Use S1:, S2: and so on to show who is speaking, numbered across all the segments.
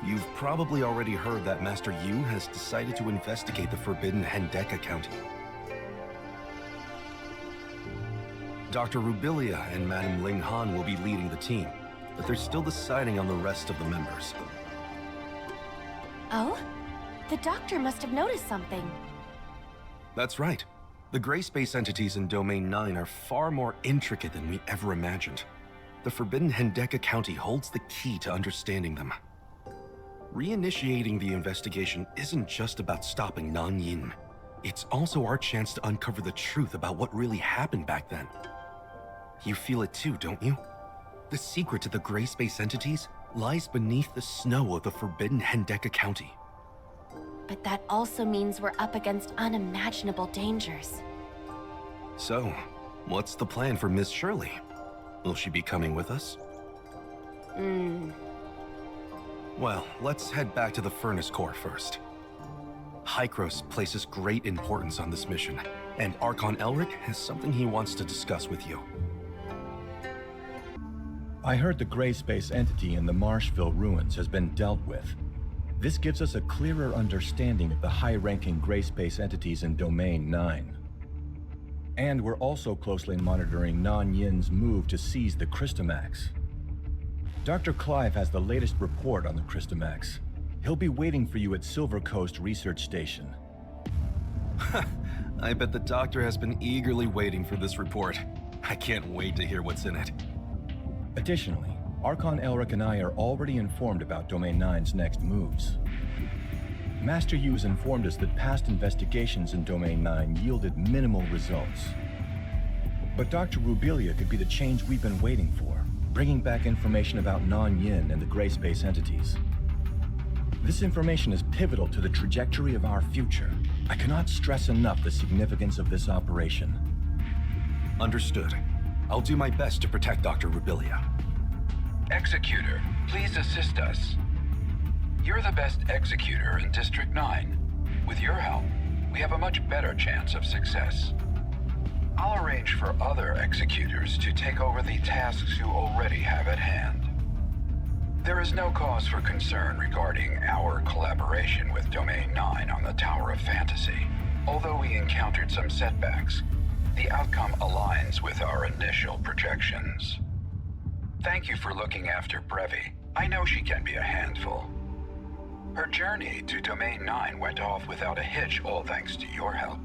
S1: You've probably already heard that Master Yu has decided to investigate the forbidden Hendeka County. Dr. Rubilia and Madame Ling Han will be leading the team, but they're still deciding on the rest of the members.
S2: Oh? The doctor must have noticed something.
S1: That's right. The gray space entities in Domain 9 are far more intricate than we ever imagined. The forbidden Hendeka County holds the key to understanding them. Reinitiating the investigation isn't just about stopping Nanyin. It's also our chance to uncover the truth about what really happened back then. You feel it too, don't you? The secret to the gray space entities lies beneath the snow of the forbidden Hendeka County.
S2: But that also means we're up against unimaginable dangers.
S1: So, what's the plan for Miss Shirley? Will she be coming with us? Well, let's head back to the Furnace Core first. Hykros places great importance on this mission, and Archon Elric has something he wants to discuss with you.
S3: I heard the gray space entity in the Marshville ruins has been dealt with. This gives us a clearer understanding of the high-ranking gray space entities in Domain 9. And we're also closely monitoring Nanyin's move to seize the Crystamax. Dr. Clive has the latest report on the Crystamax. He'll be waiting for you at Silver Coast Research Station.
S1: I bet the doctor has been eagerly waiting for this report. I can't wait to hear what's in it.
S3: Additionally, Archon Elric and I are already informed about Domain 9's next moves. Master Yu has informed us that past investigations in Domain 9 yielded minimal results. But Dr. Rubilia could be the change we've been waiting for, bringing back information about Nanyin and the gray space entities. This information is pivotal to the trajectory of our future. I cannot stress enough the significance of this operation.
S1: Understood. I'll do my best to protect Dr. Rubilia.
S4: Executor, please assist us. You're the best executor in District 9. With your help, we have a much better chance of success. I'll arrange for other executors to take over the tasks you already have at hand. There is no cause for concern regarding our collaboration with Domain 9 on the Tower of Fantasy. Although we encountered some setbacks, the outcome aligns with our initial projections. Thank you for looking after Brevi. I know she can be a handful. Her journey to Domain 9 went off without a hitch, all thanks to your help.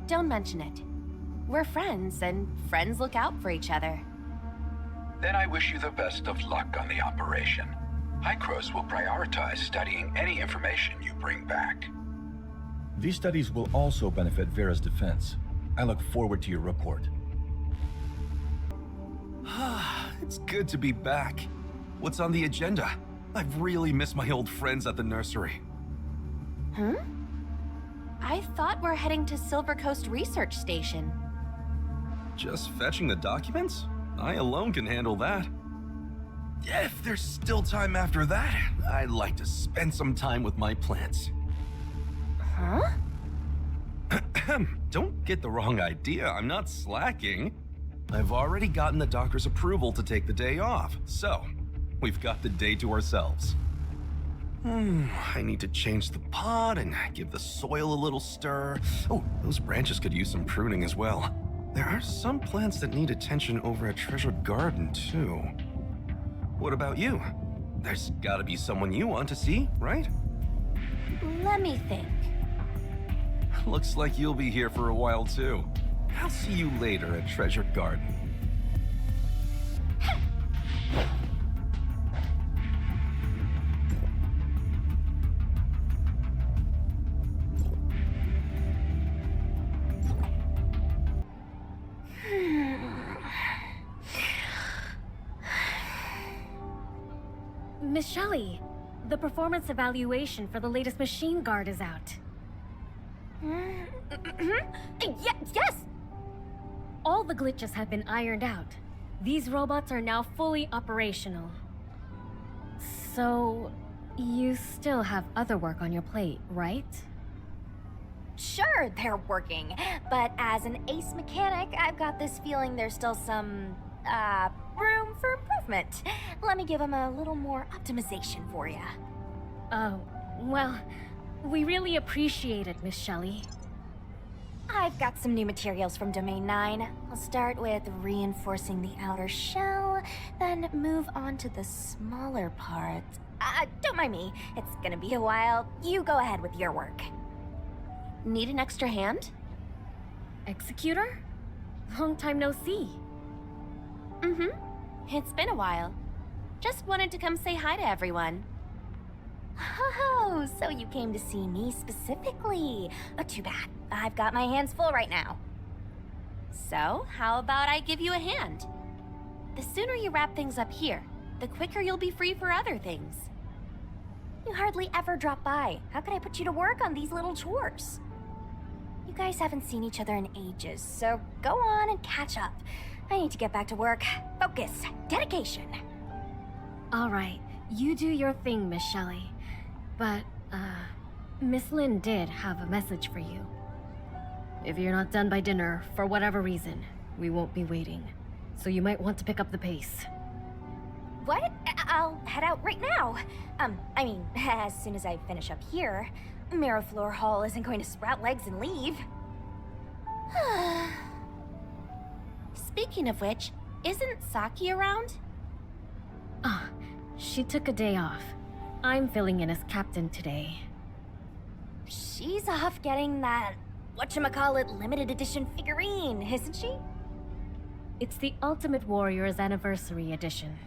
S2: Don't mention it. We're friends, and friends look out for each other.
S4: Then I wish you the best of luck on the operation. Hykros will prioritize studying any information you bring back.
S3: These studies will also benefit Vera's defense. I look forward to your report.
S1: It's good to be back. What's on the agenda? I've really missed my old friends at the nursery.
S2: I thought we're heading to Silver Coast Research Station.
S1: Just fetching the documents? I alone can handle that. If there's still time after that, I'd like to spend some time with my plants.
S2: Huh?
S1: Don't get the wrong idea, I'm not slacking. I've already gotten the doctor's approval to take the day off, so we've got the day to ourselves. I need to change the pot and give the soil a little stir. Oh, those branches could use some pruning as well. There are some plants that need attention over at Treasure Garden, too. What about you? There's gotta be someone you want to see, right?
S2: Let me think.
S1: Looks like you'll be here for a while, too. I'll see you later at Treasure Garden.
S5: Miss Shelley, the performance evaluation for the latest machine guard is out.
S2: Yes!
S5: All the glitches have been ironed out. These robots are now fully operational. So, you still have other work on your plate, right?
S2: Sure, they're working, but as an ace mechanic, I've got this feeling there's still some, room for improvement. Let me give them a little more optimization for you.
S5: Oh, well, we really appreciate it, Miss Shelley.
S2: I've got some new materials from Domain 9. I'll start with reinforcing the outer shell, then move on to the smaller parts. Don't mind me. It's gonna be a while. You go ahead with your work. Need an extra hand?
S5: Executor? Long time no see.
S2: Mm-hmm. It's been a while. Just wanted to come say hi to everyone. Oh, so you came to see me specifically. Too bad. I've got my hands full right now. So, how about I give you a hand? The sooner you wrap things up here, the quicker you'll be free for other things. You hardly ever drop by. How could I put you to work on these little chores? You guys haven't seen each other in ages, so go on and catch up. I need to get back to work. Focus. Dedication.
S5: All right, you do your thing, Miss Shelley. But, Miss Lin did have a message for you. If you're not done by dinner, for whatever reason, we won't be waiting. So you might want to pick up the pace.
S2: What? I'll head out right now. I mean, as soon as I finish up here, Miraflor Hall isn't going to sprout legs and leave. Speaking of which, isn't Saki around?
S5: She took a day off. I'm filling in as captain today.
S2: She's off getting that, whatchamacallit, limited edition figurine, isn't she?
S5: It's the Ultimate Warrior's Anniversary Edition.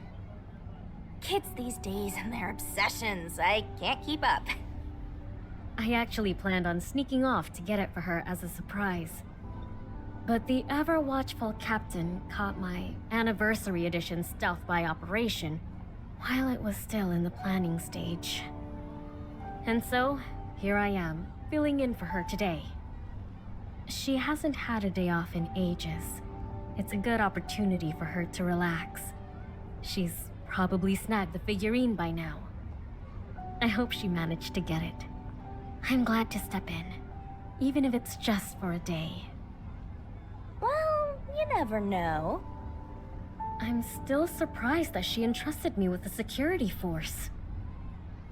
S2: Kids these days and their obsessions, I can't keep up.
S5: I actually planned on sneaking off to get it for her as a surprise. But the ever-watchful captain caught my Anniversary Edition stealth by operation while it was still in the planning stage. And so, here I am, filling in for her today. She hasn't had a day off in ages. It's a good opportunity for her to relax. She's probably snagged the figurine by now. I hope she managed to get it. I'm glad to step in, even if it's just for a day.
S2: Well, you never know.
S5: I'm still surprised that she entrusted me with a security force.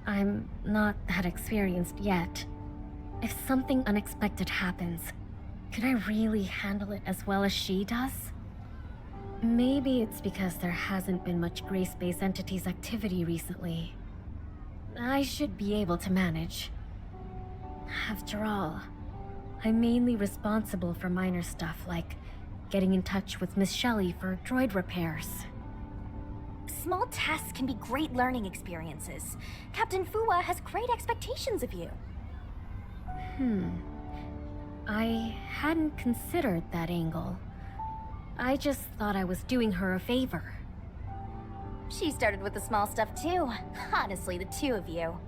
S5: I'm not that experienced yet. If something unexpected happens, could I really handle it as well as she does? Maybe it's because there hasn't been much Gray-Space Entities activity recently. I should be able to manage. After all, I'm mainly responsible for minor stuff like getting in touch with Miss Shelley for droid repairs.
S2: Small tasks can be great learning experiences. Captain Fuwa has great expectations of you.
S5: I hadn't considered that angle. I just thought I was doing her a favor.
S2: She started with the small stuff too. Honestly, the two of you.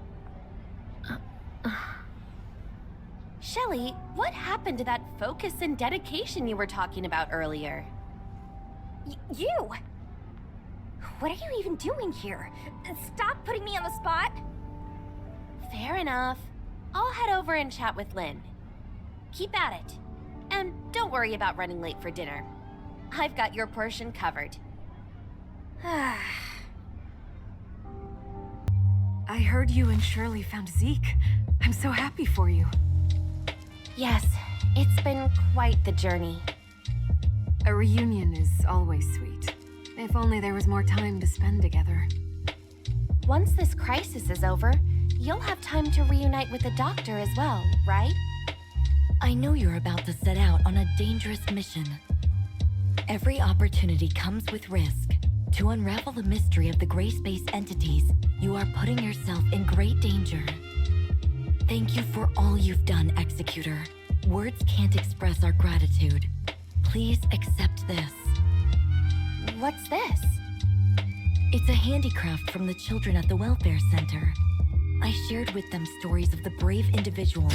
S2: Shelley, what happened to that focus and dedication you were talking about earlier? You! What are you even doing here? Stop putting me on the spot! Fair enough. I'll head over and chat with Lin. Keep at it. And don't worry about running late for dinner. I've got your portion covered.
S6: I heard you and Shirley found Zeke. I'm so happy for you.
S2: Yes, it's been quite the journey.
S6: A reunion is always sweet. If only there was more time to spend together.
S2: Once this crisis is over, you'll have time to reunite with the doctor as well, right?
S7: I know you're about to set out on a dangerous mission. Every opportunity comes with risk. To unravel the mystery of the Gray-Space Entities, you are putting yourself in great danger. Thank you for all you've done, Executor. Words can't express our gratitude. Please accept this.
S2: What's this?
S7: It's a handicraft from the children at the Welfare Center. I shared with them stories of the brave individuals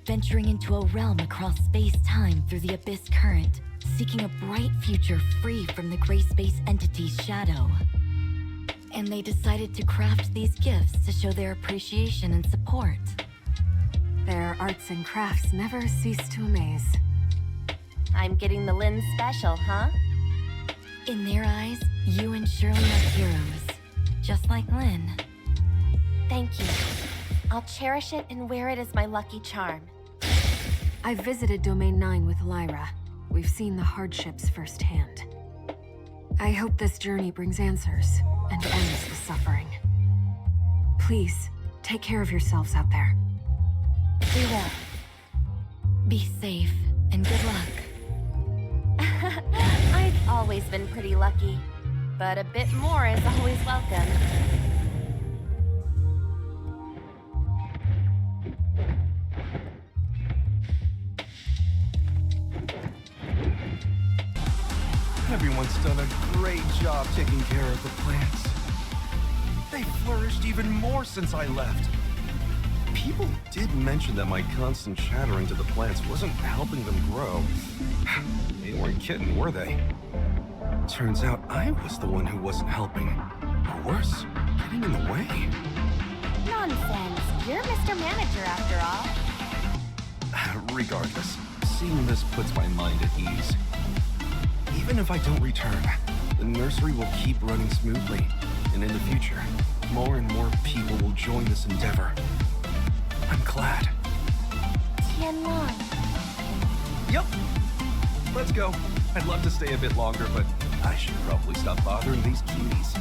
S7: venturing into a realm across space-time through the Abyss Current, seeking a bright future free from the Gray-Space Entity's shadow. And they decided to craft these gifts to show their appreciation and support.
S6: Their arts and crafts never cease to amaze.
S2: I'm getting the Lin special, huh?
S7: In their eyes, you and Shirley are heroes, just like Lin.
S2: Thank you. I'll cherish it and wear it as my lucky charm.
S6: I've visited Domain 9 with Lyra. We've seen the hardships firsthand. I hope this journey brings answers and ends the suffering. Please, take care of yourselves out there.
S2: We will.
S7: Be safe, and good luck.
S2: I've always been pretty lucky, but a bit more is always welcome.
S1: Everyone's done a great job taking care of the plants. They flourished even more since I left. People did mention that my constant chattering to the plants wasn't helping them grow. They weren't kidding, were they? Turns out I was the one who wasn't helping. Or worse, getting in the way.
S2: Nonsense. You're Mr. Manager after all.
S1: Regardless, seeing this puts my mind at ease. Even if I don't return, the nursery will keep running smoothly, and in the future, more and more people will join this endeavor. I'm glad.
S2: Tianlong.
S1: Yep. Let's go. I'd love to stay a bit longer, but I should probably stop bothering these cuties.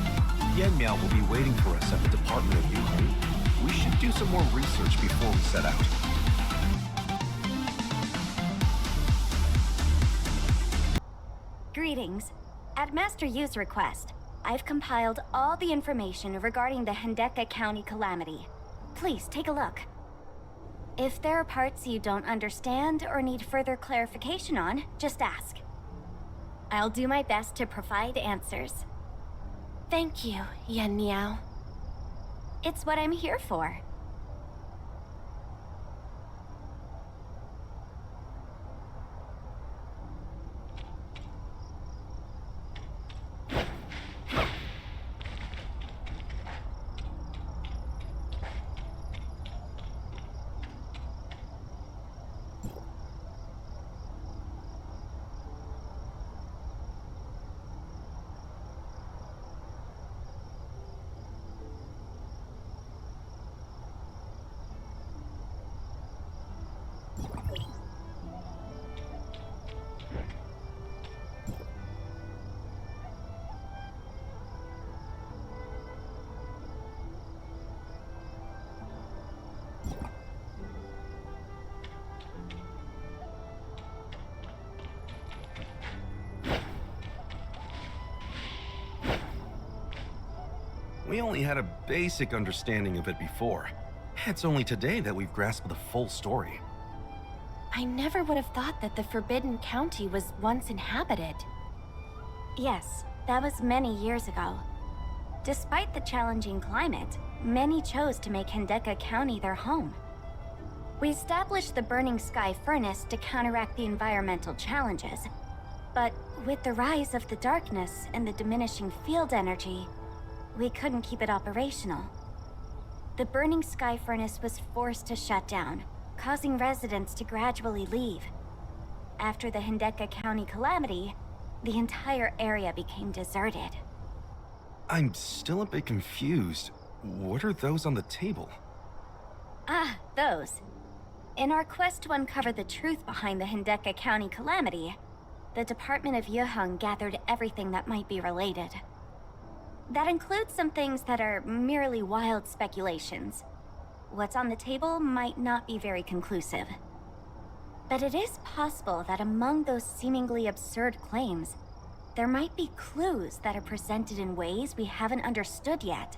S1: Yan Miao will be waiting for us at the Department of Yuheng. We should do some more research before we set out.
S2: Greetings. At Master Yu's request, I've compiled all the information regarding the Hendeka County calamity. Please take a look. If there are parts you don't understand or need further clarification on, just ask. I'll do my best to provide answers. Thank you, Yan Miao. It's what I'm here for.
S1: We only had a basic understanding of it before. It's only today that we've grasped the full story.
S2: I never would have thought that the Forbidden County was once inhabited. Yes, that was many years ago. Despite the challenging climate, many chose to make Hendeka County their home. We established the Burning Sky Furnace to counteract the environmental challenges. But with the rise of the darkness and the diminishing field energy, we couldn't keep it operational. The Burning Sky Furnace was forced to shut down, causing residents to gradually leave. After the Hendeka County calamity, the entire area became deserted.
S1: I'm still a bit confused. What are those on the table?
S2: Ah, those. In our quest to uncover the truth behind the Hendeka County calamity, the Department of Yuheng gathered everything that might be related. That includes some things that are merely wild speculations. What's on the table might not be very conclusive. But it is possible that among those seemingly absurd claims, there might be clues that are presented in ways we haven't understood yet.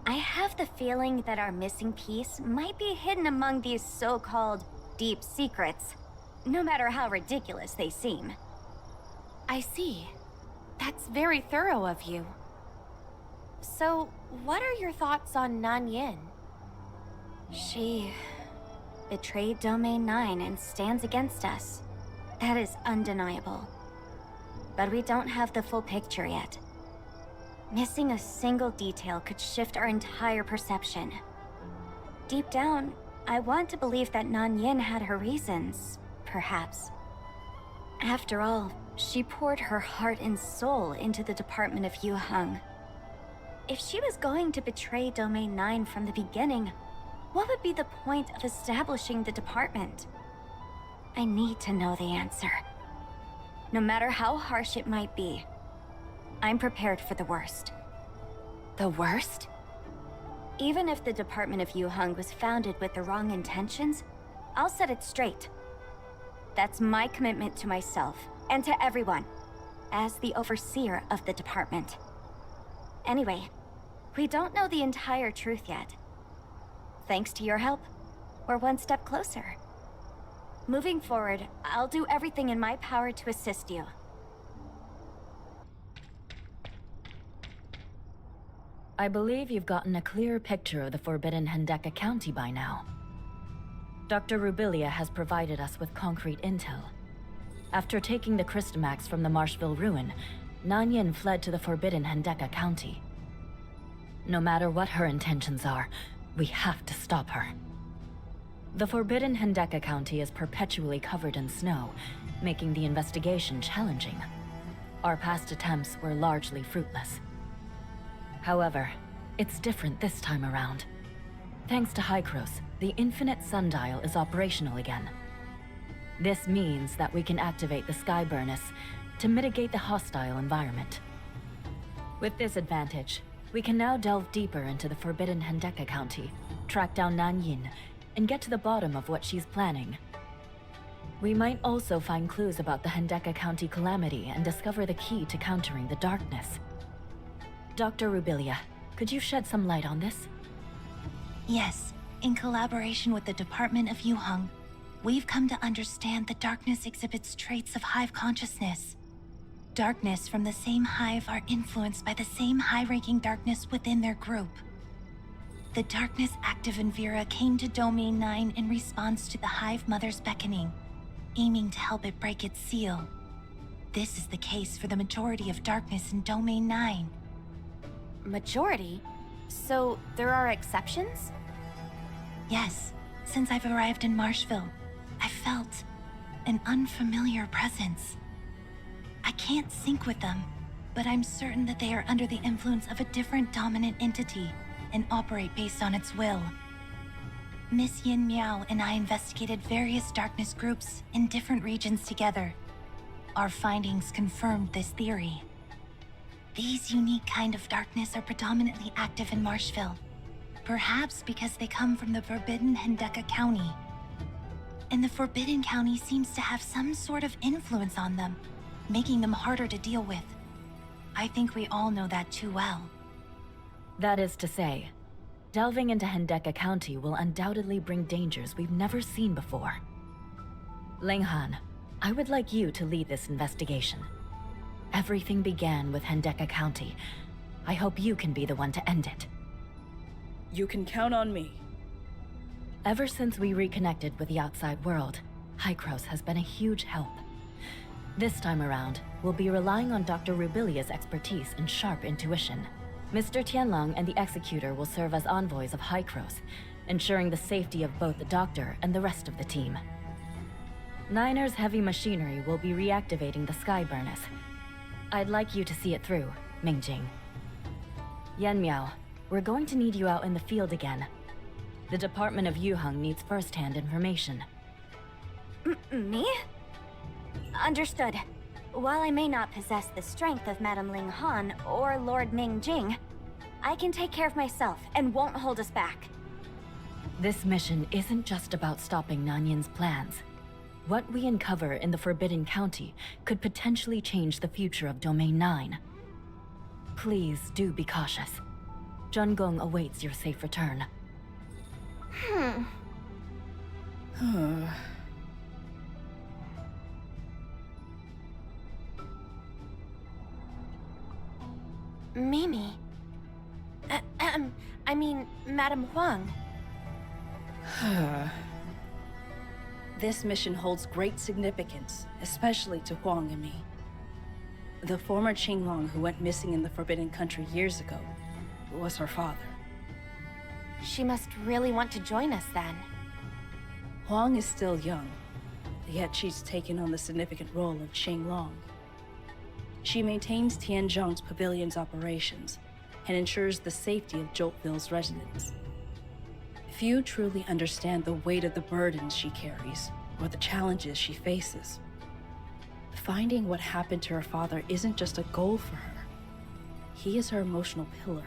S2: I have the feeling that our missing piece might be hidden among these so-called deep secrets, no matter how ridiculous they seem. I see. That's very thorough of you. So, what are your thoughts on Nan Yin? She betrayed Domain 9 and stands against us. That is undeniable. But we don't have the full picture yet. Missing a single detail could shift our entire perception. Deep down, I want to believe that Nan Yin had her reasons, perhaps. After all, she poured her heart and soul into the Department of Yuheng. if she was going to betray Domain 9 from the beginning, what would be the point of establishing the department? I need to know the answer. No matter how harsh it might be, I'm prepared for the worst. The worst? Even if the Department of Yuheng was founded with the wrong intentions, I'll set it straight. That's my commitment to myself, and to everyone, as the overseer of the department. Anyway, we don't know the entire truth yet. Thanks to your help, we're one step closer. Moving forward, I'll do everything in my power to assist you.
S7: I believe you've gotten a clear picture of the Forbidden Hendeka County by now. Dr. Rubilia has provided us with concrete intel. After taking the Crystamax from the Marshville ruin, Nanyan fled to the Forbidden Hendeka County. No matter what her intentions are, we have to stop her. The Forbidden Hendeka County is perpetually covered in snow, making the investigation challenging. Our past attempts were largely fruitless. However, it's different this time around. Thanks to Hykros, the Infinite Sundial is operational again. This means that we can activate the Sky Burnis to mitigate the hostile environment. With this advantage, we can now delve deeper into the Forbidden Hendeka County, track down Nanyin, and get to the bottom of what she's planning. We might also find clues about the Hendeka County calamity and discover the key to countering the darkness. Dr. Rubilia, could you shed some light on this?
S8: Yes, in collaboration with the Department of Yuheng, we've come to understand that darkness exhibits traits of hive consciousness. Darkness from the same hive are influenced by the same high-ranking darkness within their group. The darkness active in Vera came to Domain 9 in response to the Hive Mother's beckoning, aiming to help it break its seal. This is the case for the majority of darkness in Domain 9.
S2: Majority? So there are exceptions?
S8: Yes, since I've arrived in Marshville, I've felt an unfamiliar presence. I can't sync with them, but I'm certain that they are under the influence of a different dominant entity and operate based on its will. Miss Yin Miao and I investigated various darkness groups in different regions together. Our findings confirmed this theory. These unique kind of darkness are predominantly active in Marshville, perhaps because they come from the Forbidden Hendeka County. And the Forbidden County seems to have some sort of influence on them, making them harder to deal with. I think we all know that too well.
S7: That is to say, delving into Hendeka County will undoubtedly bring dangers we've never seen before. Linghan, I would like you to lead this investigation. Everything began with Hendeka County. I hope you can be the one to end it.
S9: You can count on me.
S7: Ever since we reconnected with the outside world, Hykros has been a huge help. This time around, we'll be relying on Dr. Rubilia's expertise and sharp intuition. Mr. Tianlong and the Executor will serve as envoys of Hykros, ensuring the safety of both the Doctor and the rest of the team. Niner's heavy machinery will be reactivating the Sky Burnis. I'd like you to see it through, Mingjing. Yan Miao, we're going to need you out in the field again. The Department of Yuheng needs first-hand information.
S2: Me? Understood. While I may not possess the strength of Madame Ling Han or Lord Ning Jing, I can take care of myself and won't hold us back.
S7: This mission isn't just about stopping Nanyan's plans. What we uncover in the Forbidden County could potentially change the future of Domain 9. Please do be cautious. Zhengong awaits your safe return.
S2: Mimi. I mean, Madame Huang.
S9: This mission holds great significance, especially to Huang and me. The former Qinglong who went missing in the Forbidden Country years ago was her father.
S2: She must really want to join us then.
S9: Huang is still young, yet she's taken on the significant role of Qinglong. She maintains Tianzhong's pavilion's operations, and ensures the safety of Joltville's residents. Few truly understand the weight of the burdens she carries or the challenges she faces. Finding what happened to her father isn't just a goal for her. He is her emotional pillar.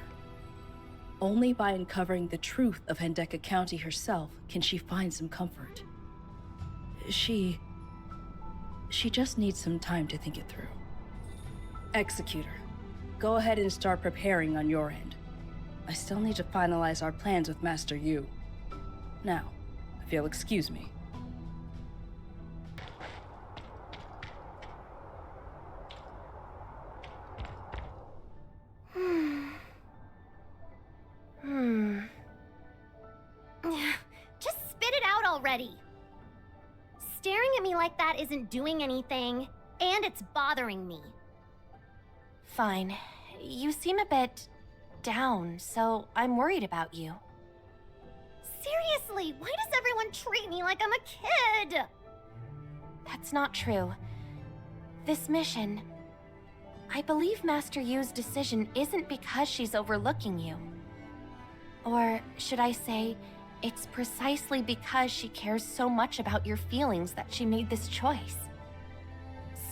S9: Only by uncovering the truth of Hendeka County herself can she find some comfort. She just needs some time to think it through. Executor, go ahead and start preparing on your end. I still need to finalize our plans with Master Yu. Now, if you'll excuse me.
S2: Just spit it out already. Staring at me like that isn't doing anything, and it's bothering me. Fine. You seem a bit down, so I'm worried about you. Seriously, why does everyone treat me like I'm a kid? That's not true. This mission... I believe Master Yu's decision isn't because she's overlooking you. Or should I say, it's precisely because she cares so much about your feelings that she made this choice.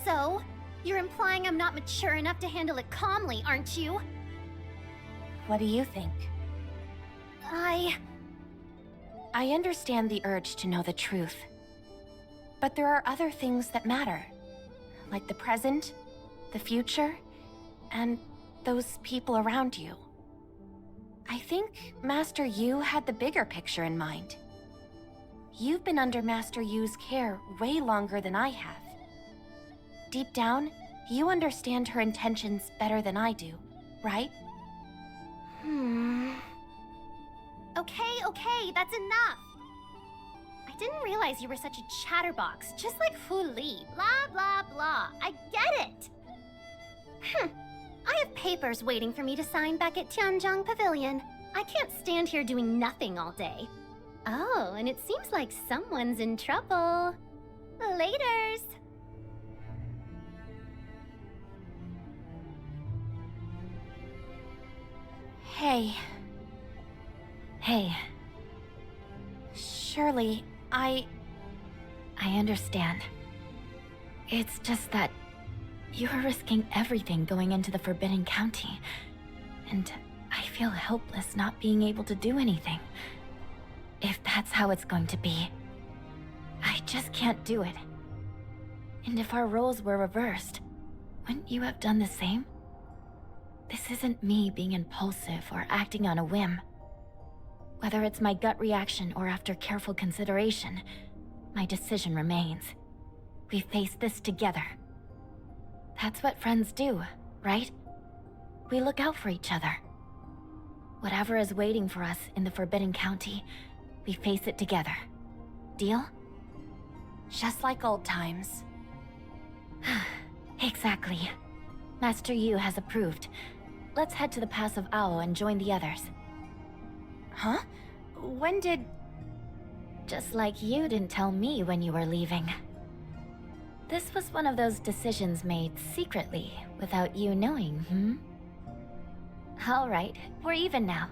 S2: So, you're implying I'm not mature enough to handle it calmly, aren't you? What do you think? I understand the urge to know the truth. But there are other things that matter. Like the present, the future, and those people around you. I think Master Yu had the bigger picture in mind. You've been under Master Yu's care way longer than I have. Deep down, you understand her intentions better than I do, right? Okay, that's enough! I didn't realize you were such a chatterbox, just like Fu Li. Blah, blah, blah. I get it! I have papers waiting for me to sign back at Tianzhong Pavilion. I can't stand here doing nothing all day. Oh, and it seems like someone's in trouble. Laters! Hey. Surely, I understand. It's just that you are risking everything going into the Forbidden County, and I feel helpless not being able to do anything. If that's how it's going to be, I just can't do it. And if our roles were reversed, wouldn't you have done the same? This isn't me being impulsive or acting on a whim. Whether it's my gut reaction or after careful consideration, my decision remains. We face this together. That's what friends do, right? We look out for each other. Whatever is waiting for us in the Forbidden County, we face it together. Deal? Just like old times. Exactly. Master Yu has approved. Let's head to the Pass of Ao and join the others. Huh? When did... Just like you didn't tell me when you were leaving. This was one of those decisions made secretly, without you knowing, Alright, we're even now.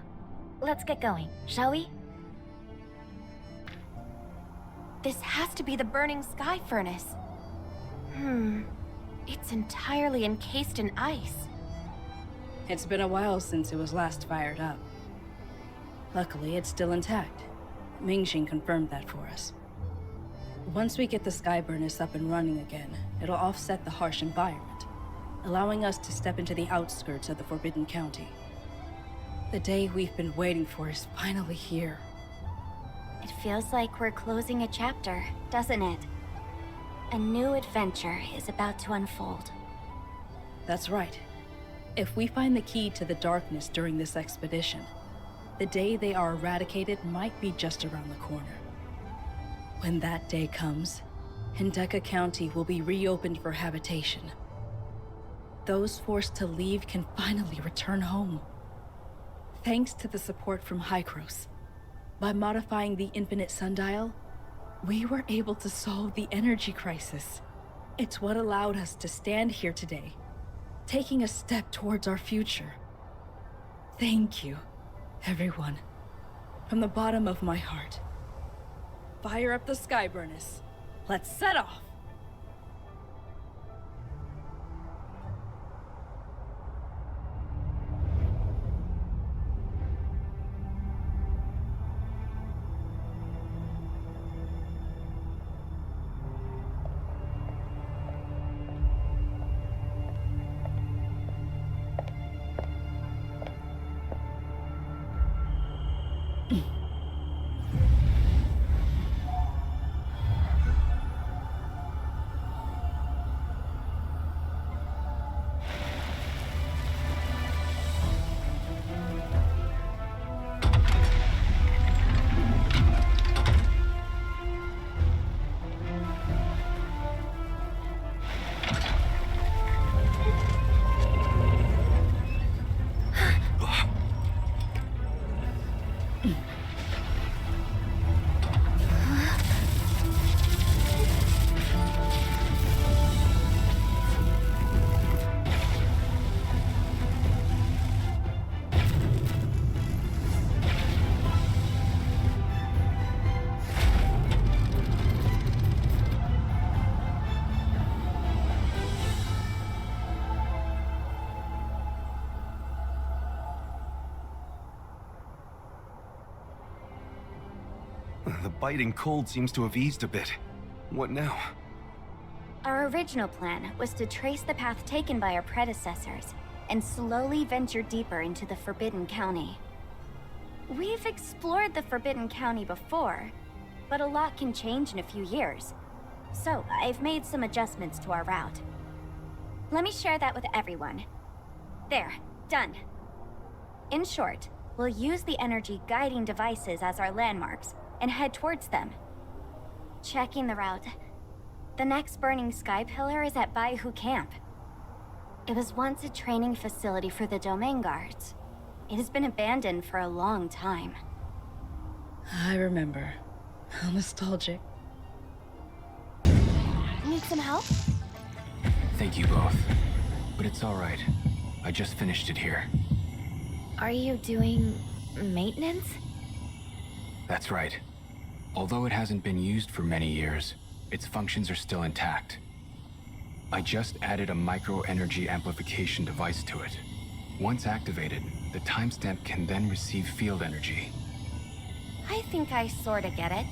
S2: Let's get going, shall we? This has to be the burning sky furnace. It's entirely encased in ice.
S9: It's been a while since it was last fired up. Luckily, it's still intact. Mingxing confirmed that for us. Once we get the sky furnace up and running again, it'll offset the harsh environment, allowing us to step into the outskirts of the Forbidden County. The day we've been waiting for is finally here.
S2: It feels like we're closing a chapter, doesn't it? A new adventure is about to unfold.
S9: That's right. If we find the key to the darkness during this expedition, the day they are eradicated might be just around the corner. When that day comes, Hendeka County will be reopened for habitation. Those forced to leave can finally return home. Thanks to the support from Hykros, by modifying the Infinite Sundial, we were able to solve the energy crisis. It's what allowed us to stand here today, taking a step towards our future. Thank you, everyone. From the bottom of my heart. Fire up the Skyburners. Let's set off!
S1: The biting cold seems to have eased a bit. What now?
S2: Our original plan was to trace the path taken by our predecessors and slowly venture deeper into the Forbidden County. We've explored the Forbidden County before, but a lot can change in a few years. So I've made some adjustments to our route. Let me share that with everyone. There, done. In short, we'll use the energy guiding devices as our landmarks and head towards them. Checking the route. The next burning sky pillar is at Baihu Camp. It was once a training facility for the domain guards. It has been abandoned for a long time.
S9: I remember. How nostalgic.
S2: Need some help?
S10: Thank you both. But it's all right. I just finished it here.
S2: Are you doing maintenance?
S10: That's right. Although it hasn't been used for many years, its functions are still intact. I just added a micro-energy amplification device to it. Once activated, the timestamp can then receive field energy.
S2: I think I sorta get it.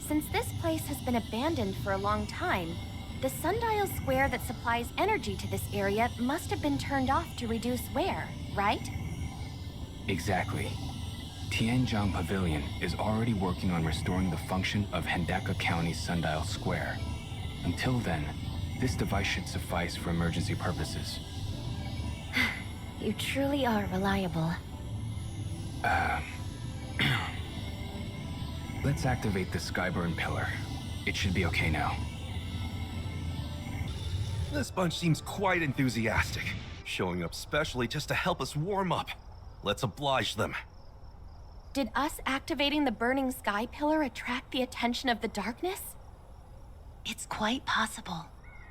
S2: Since this place has been abandoned for a long time, the sundial square that supplies energy to this area must have been turned off to reduce wear, right?
S10: Exactly. Tianjiang Pavilion is already working on restoring the function of Hendaka County's sundial square. Until then, this device should suffice for emergency purposes.
S2: You truly are reliable.
S10: Let's activate the Skyburn pillar. It should be okay now.
S1: This bunch seems quite enthusiastic, showing up specially just to help us warm up. Let's oblige them.
S2: Did us activating the burning sky pillar attract the attention of the darkness?
S8: It's quite possible,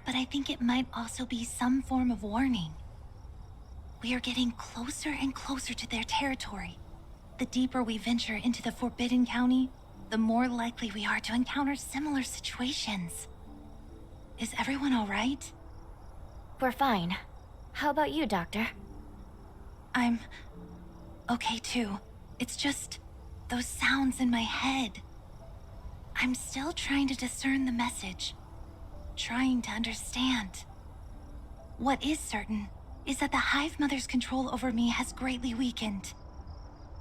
S8: but I think it might also be some form of warning. We are getting closer and closer to their territory. The deeper we venture into the Forbidden County, the more likely we are to encounter similar situations. Is everyone all right?
S2: We're fine. How about you, Doctor?
S8: I'm okay too. It's just those sounds in my head. I'm still trying to discern the message, trying to understand. What is certain is that the Hive Mother's control over me has greatly weakened.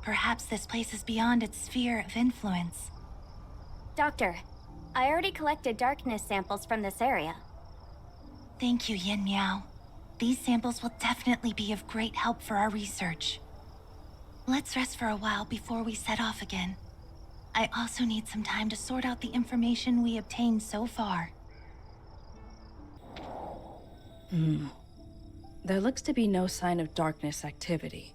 S8: Perhaps this place is beyond its sphere of influence.
S2: Doctor, I already collected darkness samples from this area.
S8: Thank you, Yin Miao. These samples will definitely be of great help for our research. Let's rest for a while before we set off again. I also need some time to sort out the information we obtained so far.
S9: There looks to be no sign of darkness activity.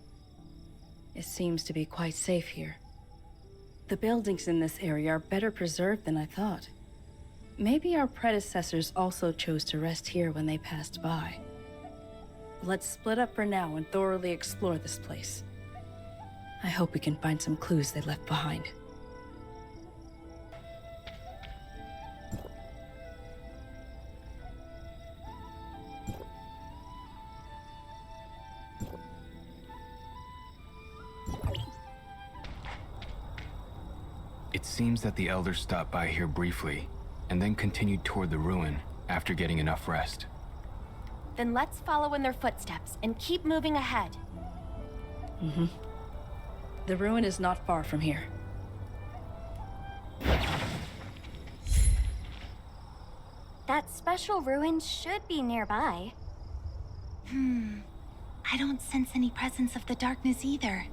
S9: It seems to be quite safe here. The buildings in this area are better preserved than I thought. Maybe our predecessors also chose to rest here when they passed by. Let's split up for now and thoroughly explore this place. I hope we can find some clues they left behind.
S10: It seems that the Elders stopped by here briefly, and then continued toward the ruin after getting enough rest.
S2: Then let's follow in their footsteps and keep moving ahead.
S9: The ruin is not far from here.
S2: That special ruin should be nearby.
S8: I don't sense any presence of the darkness either.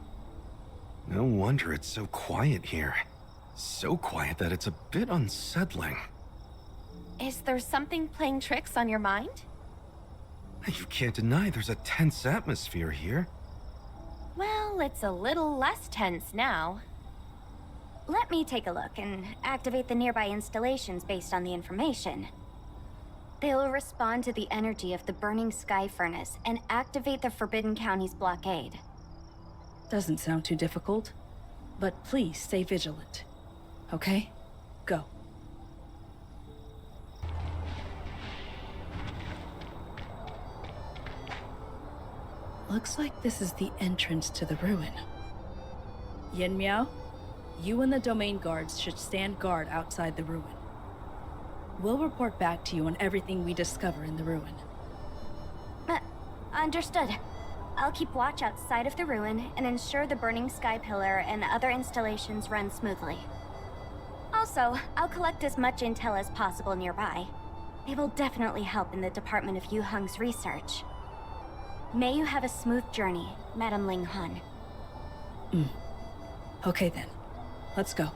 S1: No wonder it's so quiet here. So quiet that it's a bit unsettling.
S2: Is there something playing tricks on your mind?
S1: You can't deny there's a tense atmosphere here.
S2: Well, it's a little less tense now. Let me take a look and activate the nearby installations based on the information. They'll respond to the energy of the burning sky furnace and activate the Forbidden County's blockade.
S9: Doesn't sound too difficult, but please stay vigilant. Okay? Go. Looks like this is the entrance to the ruin. Yin Miao, you and the domain guards should stand guard outside the ruin. We'll report back to you on everything we discover in the ruin.
S2: Understood. I'll keep watch outside of the ruin and ensure the burning sky pillar and other installations run smoothly. Also, I'll collect as much intel as possible nearby. They will definitely help in the Department of Yu Hung's research. May you have a smooth journey, Madam Ling Han.
S9: Okay then. Let's go.